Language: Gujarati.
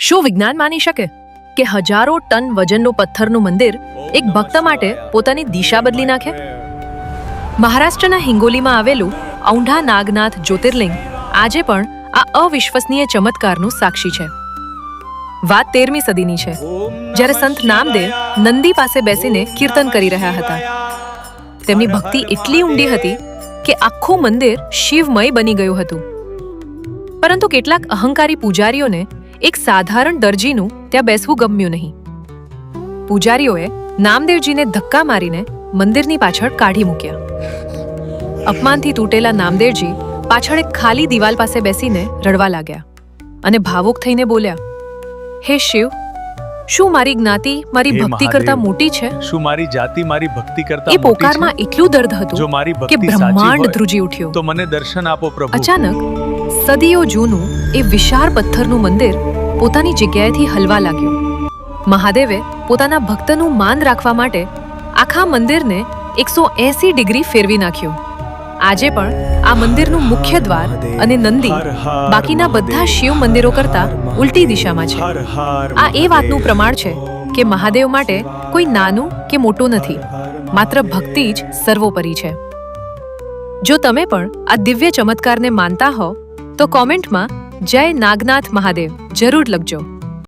શું વિજ્ઞાન માની શકે કે હજારો ટન વજનનું પથ્થરનું મંદિર એક ભક્ત માટે પોતાની દિશા બદલી નાખે? મહારાષ્ટ્રના હિંગોલીમાં આવેલું ઔંઢા નાગનાથ જ્યોતિર્લિંગ આજે પણ આ અવિશ્વસનીય ચમત્કારનું સાક્ષી છે. વાત 13મી સદીની છે, જ્યારે સંત નામદેવ નંદી પાસે બેસીને કીર્તન કરી રહ્યા હતા. તેમની ભક્તિ એટલી ઊંડી હતી કે આખું મંદિર શિવમય બની ગયું હતું. પરંતુ કેટલાક અહંકારી પૂજારીઓને એક સાધારણ દરજીનું ત્યાં બેસવું ગમ્યું નહીં. પૂજારીઓએ નામદેવજીને ધક્કા મારીને મંદિરની પાછળ કાઢી મૂક્યા. અપમાનથી તૂટેલા નામદેવજી પાછળ એક ખાલી દિવાલ પાસે બેસીને રડવા લાગ્યા અને ભાવુક થઈને બોલ્યા, હે શિવ, શું મારી જ્ઞાતિ મારી ભક્તિ કરતા મોટી છે? શું મારી જાતિ મારી ભક્તિ કરતા એ પોકારમાં એટલું દર્દ હતું કે બ્રહ્માંડ ધ્રુજી ઉઠ્યો. તો મને દર્શન આપો પ્રભુ. અચાનક સદીઓ જૂનું એ વિશાળ પથ્થરનું મંદિર પોતાની જગ્યાએથી હલવા લાગ્યું. મહાદેવે પોતાના ભક્તનું માન રાખવા માટે આખા મંદિરને 180 ડિગ્રી ફેરવી નાખ્યું. આજે પણ આ મંદિરનું મુખ્ય દ્વાર અને નંદી બાકીના બધા શિવ મંદિરો કરતા ઉલટી દિશામાં છે. આ એ વાતનું પ્રમાણ છે કે મહાદેવ માટે કોઈ નાનું કે મોટું નથી, માત્ર ભક્તિ જ સર્વોપરી છે. જો તમે પણ આ દિવ્ય ચમત્કારને માનતા હો તો કોમેન્ટમાં જય નાગનાથ મહાદેવ જરૂર લખજો.